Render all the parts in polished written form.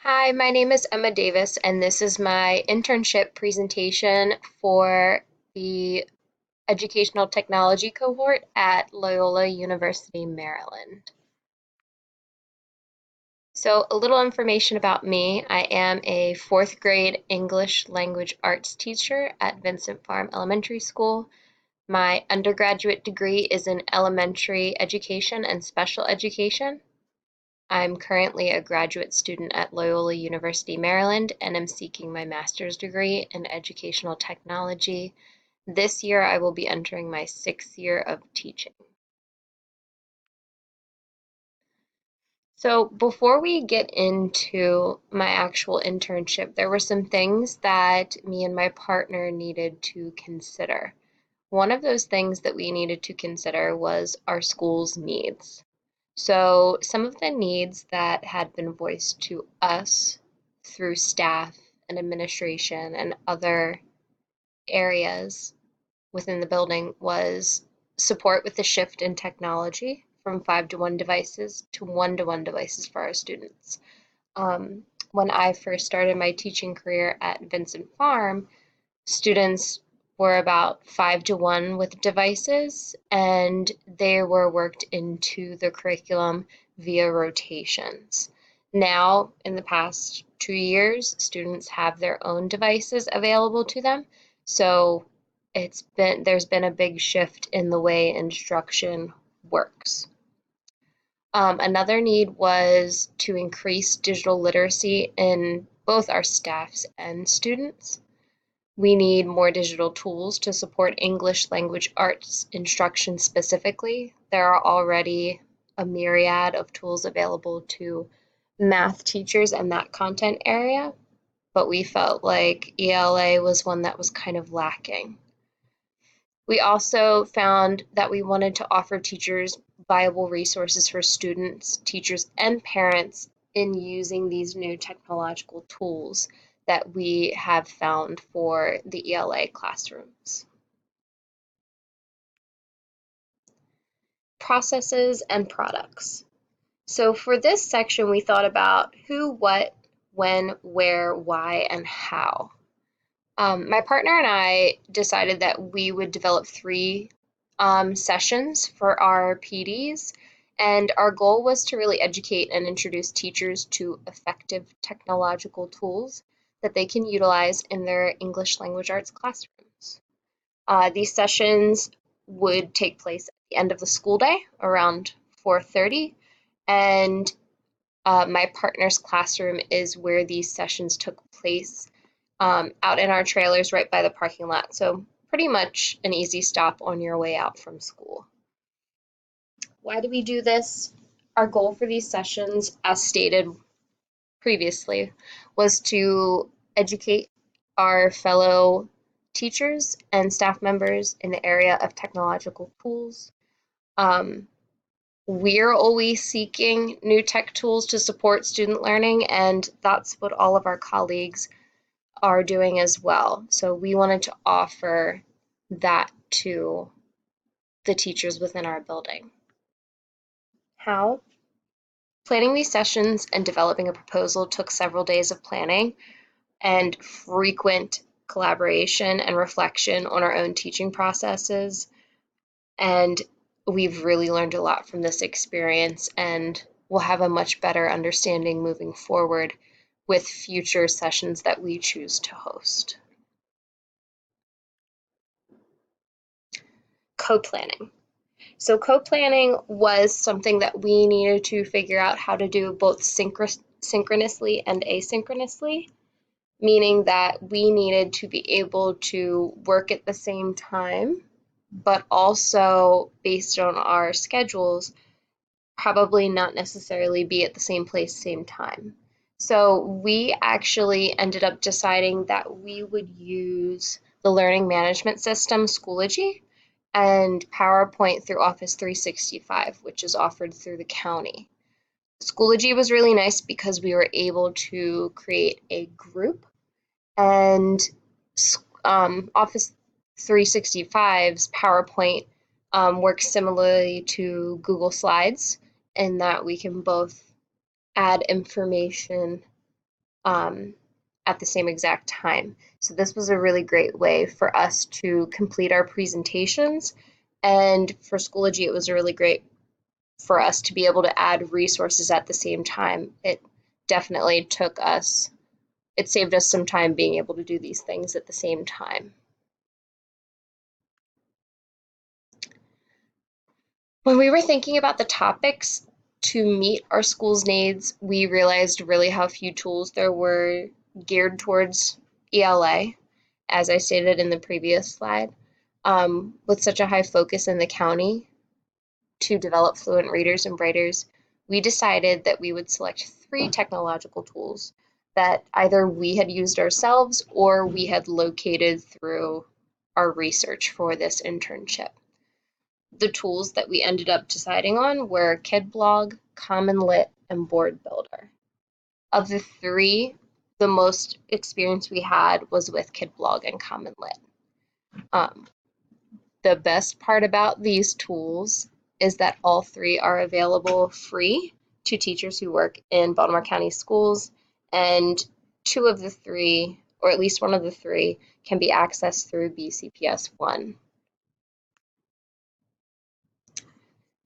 Hi, my name is Emma Davis, and this is my internship presentation for the Educational Technology cohort at Loyola University, Maryland. So, a little information about me. I am a fourth grade English language arts teacher at Vincent Farm Elementary School. My undergraduate degree is in elementary education and special education. I'm currently a graduate student at Loyola University, Maryland, and am seeking my master's degree in educational technology. This year, I will be entering my sixth year of teaching. So, before we get into my actual internship, there were some things that me and my partner needed to consider. One of those things that we needed to consider was our school's needs. So, some of the needs that had been voiced to us through staff and administration and other areas within the building was support with the shift in technology from 5-to-1 devices to 1-to-1 devices for our students. When I first started my teaching career at Vincent Farm, students were about 5-to-1 with devices, and they were worked into the curriculum via rotations. Now, in the past 2 years, students have their own devices available to them, so there's been a big shift in the way instruction works. Another need was to increase digital literacy in both our staffs and students. We need more digital tools to support English language arts instruction specifically. There are already a myriad of tools available to math teachers in that content area, but we felt like ELA was one that was kind of lacking. We also found that we wanted to offer teachers viable resources for students, teachers, and parents in using these new technological tools that we have found for the ELA classrooms. Processes and products. So for this section, we thought about who, what, when, where, why, and how. My partner and I decided that we would develop three sessions for our PDs, and our goal was to really educate and introduce teachers to effective technological tools that they can utilize in their English language arts classrooms. These sessions would take place at the end of the school day around 4:30, and my partner's classroom is where these sessions took place out in our trailers right by the parking lot. So pretty much an easy stop on your way out from school. Why do we do this? Our goal for these sessions, as stated previously, was to educate our fellow teachers and staff members in the area of technological tools. Um, we're always seeking new tech tools to support student learning, and that's what all of our colleagues are doing as well. So we wanted to offer that to the teachers within our building. How? Planning these sessions and developing a proposal took several days of planning and frequent collaboration and reflection on our own teaching processes. And we've really learned a lot from this experience, and we'll have a much better understanding moving forward with future sessions that we choose to host. Co-planning. So co-planning was something that we needed to figure out how to do both synchronously and asynchronously, meaning that we needed to be able to work at the same time, but also based on our schedules, probably not necessarily be at the same place, same time. So we actually ended up deciding that we would use the learning management system, Schoology, and PowerPoint through Office 365, which is offered through the county. Schoology was really nice because we were able to create a group, and Office 365's PowerPoint works similarly to Google Slides in that we can both add information um, at the same exact time. So this was a really great way for us to complete our presentations. And for Schoology, it was really great for us to be able to add resources at the same time. Definitely it saved us some time being able to do these things at the same time. When we were thinking about the topics to meet our school's needs, we realized really how few tools there were geared towards ELA, as I stated in the previous slide. With such a high focus in the county to develop fluent readers and writers, we decided that we would select 3 technological tools that either we had used ourselves or we had located through our research for this internship. The tools that we ended up deciding on were KidBlog, Common Lit, and Board Builder. Of the 3, the most experience we had was with KidBlog and Common Lit. The best part about these tools is that all 3 are available free to teachers who work in Baltimore County schools, and 2 of the 3, or at least one of the 3, can be accessed through BCPS 1.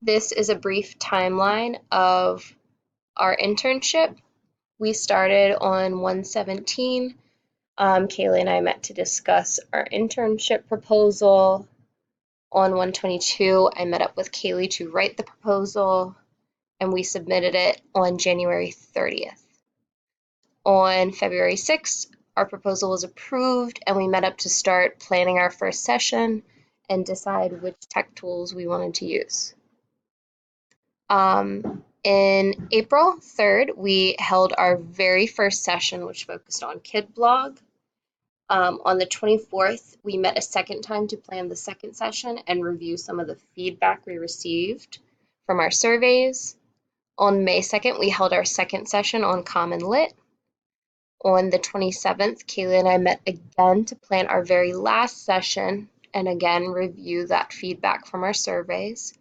This is a brief timeline of our internship. We started on 1/17. Kaylee and I met to discuss our internship proposal. On 1/22, I met up with Kaylee to write the proposal, and we submitted it on January 30th. On February 6th, our proposal was approved, and we met up to start planning our first session and decide which tech tools we wanted to use. In April 3rd, we held our very first session, which focused on KidBlog. On the 24th, we met a second time to plan the second session and review some of the feedback we received from our surveys. On May 2nd, we held our second session on Common Lit. On the 27th, Kaylee and I met again to plan our very last session and again review that feedback from our surveys.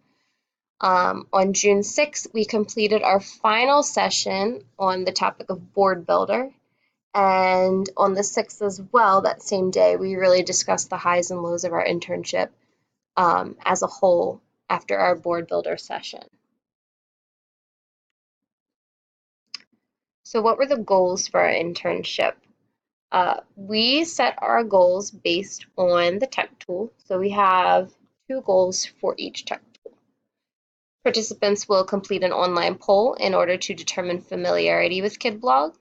On June 6th, we completed our final session on the topic of Board Builder. And on the 6th as well, that same day, we really discussed the highs and lows of our internship as a whole after our Board Builder session. So what were the goals for our internship? We set our goals based on the tech tool. So we have 2 goals for each tech tool. Participants will complete an online poll in order to determine familiarity with KidBlog.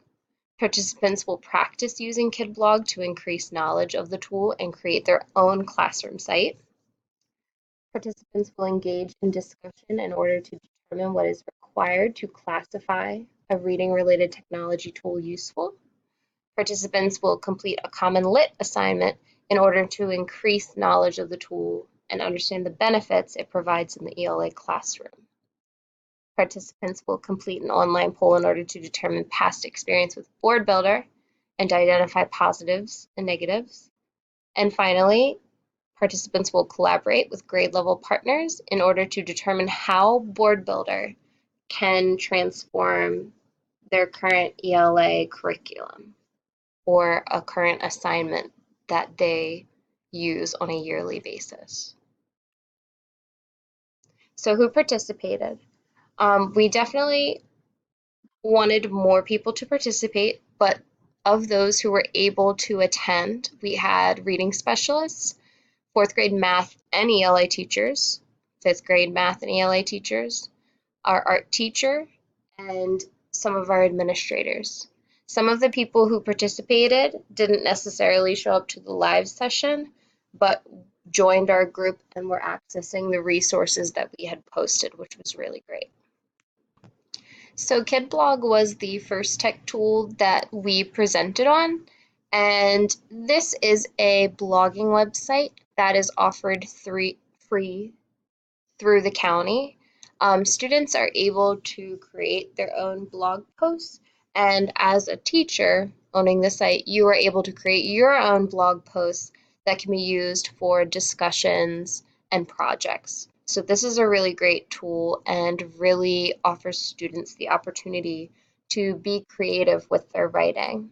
Participants will practice using KidBlog to increase knowledge of the tool and create their own classroom site. Participants will engage in discussion in order to determine what is required to classify a reading-related technology tool useful. Participants will complete a Common Lit assignment in order to increase knowledge of the tool and understand the benefits it provides in the ELA classroom. Participants will complete an online poll in order to determine past experience with Board Builder and identify positives and negatives. And finally, participants will collaborate with grade level partners in order to determine how Board Builder can transform their current ELA curriculum or a current assignment that they use on a yearly basis. So who participated? We definitely wanted more people to participate, but of those who were able to attend, we had reading specialists, 4th grade math and ELA teachers, 5th grade math and ELA teachers, our art teacher, and some of our administrators. Some of the people who participated didn't necessarily show up to the live session, but joined our group and were accessing the resources that we had posted, which was really great. So KidBlog was the first tech tool that we presented on, and this is a blogging website that is offered free through the county. Students are able to create their own blog posts, and as a teacher owning the site, you are able to create your own blog posts that can be used for discussions and projects. So this is a really great tool and really offers students the opportunity to be creative with their writing.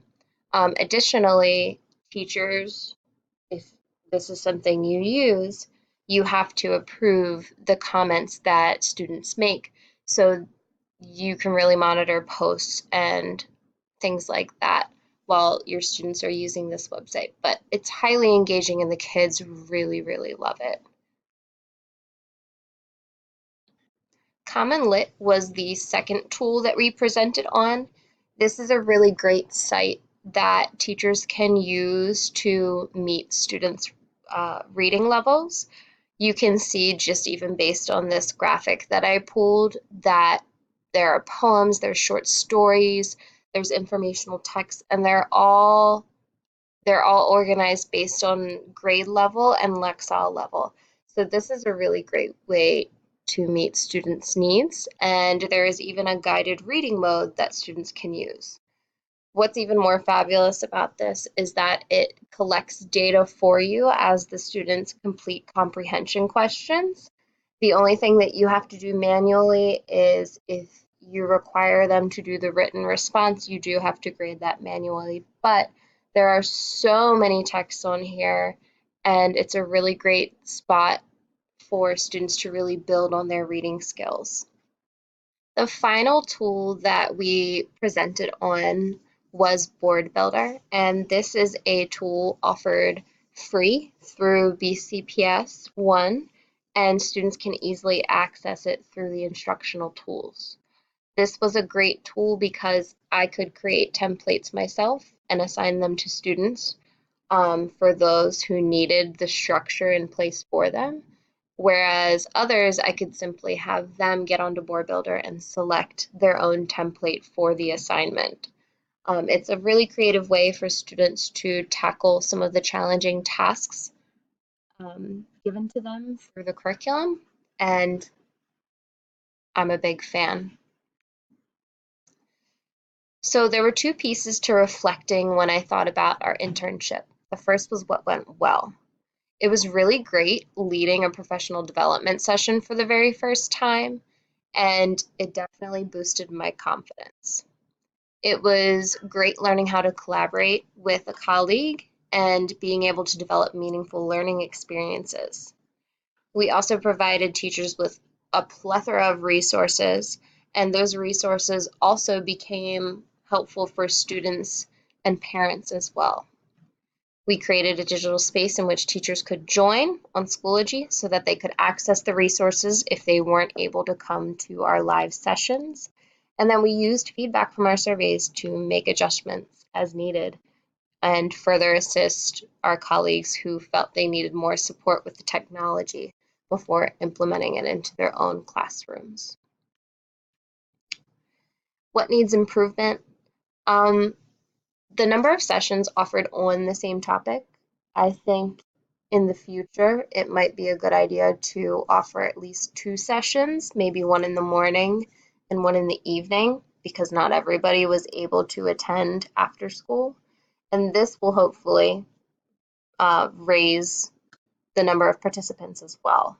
Additionally, teachers, if this is something you use, you have to approve the comments that students make so you can really monitor posts and things like that while your students are using this website. But it's highly engaging and the kids really, really love it. Common Lit was the second tool that we presented on. This is a really great site that teachers can use to meet students' reading levels. You can see just even based on this graphic that I pulled that there are poems, there's short stories, there's informational text, and they're all organized based on grade level and Lexile level. So this is a really great way to meet students' needs, and there is even a guided reading mode that students can use. What's even more fabulous about this is that it collects data for you as the students complete comprehension questions. The only thing that you have to do manually is if you require them to do the written response, you do have to grade that manually. But there are so many texts on here, and it's a really great spot for students to really build on their reading skills. The final tool that we presented on was Board Builder, and this is a tool offered free through BCPS 1, and students can easily access it through the instructional tools. This was a great tool because I could create templates myself and assign them to students for those who needed the structure in place for them. Whereas others, I could simply have them get onto Board Builder and select their own template for the assignment. It's a really creative way for students to tackle some of the challenging tasks given to them through the curriculum, and I'm a big fan. So there were two pieces to reflecting when I thought about our internship. The first was what went well. It was really great leading a professional development session for the very first time, and it definitely boosted my confidence. It was great learning how to collaborate with a colleague and being able to develop meaningful learning experiences. We also provided teachers with a plethora of resources, and those resources also became helpful for students and parents as well. We created a digital space in which teachers could join on Schoology so that they could access the resources if they weren't able to come to our live sessions. And then we used feedback from our surveys to make adjustments as needed and further assist our colleagues who felt they needed more support with the technology before implementing it into their own classrooms. What needs improvement? The number of sessions offered on the same topic, I think in the future it might be a good idea to offer at least 2 sessions, maybe one in the morning and one in the evening, because not everybody was able to attend after school. And this will hopefully raise the number of participants as well.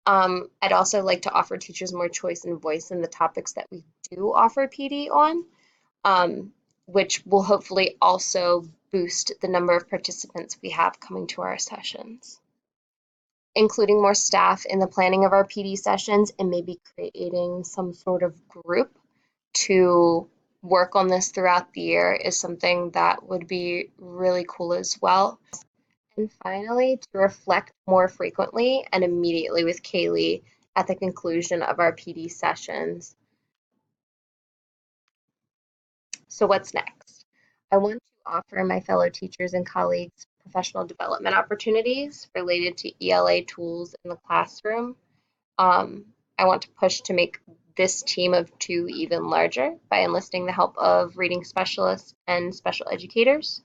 I'd also like to offer teachers more choice and voice in the topics that we do offer PD on, which will hopefully also boost the number of participants we have coming to our sessions. Including more staff in the planning of our PD sessions and maybe creating some sort of group to work on this throughout the year is something that would be really cool as well. And finally, to reflect more frequently and immediately with Kaylee at the conclusion of our PD sessions. So what's next? I want to offer my fellow teachers and colleagues professional development opportunities related to ELA tools in the classroom. I want to push to make this team of 2 even larger by enlisting the help of reading specialists and special educators.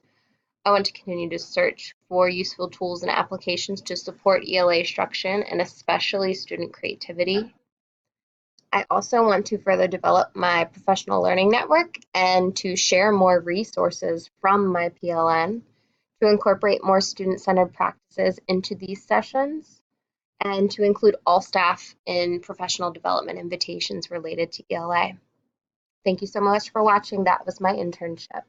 I want to continue to search for useful tools and applications to support ELA instruction and especially student creativity. I also want to further develop my professional learning network and to share more resources from my PLN to incorporate more student-centered practices into these sessions and to include all staff in professional development invitations related to ELA. Thank you so much for watching. That was my internship.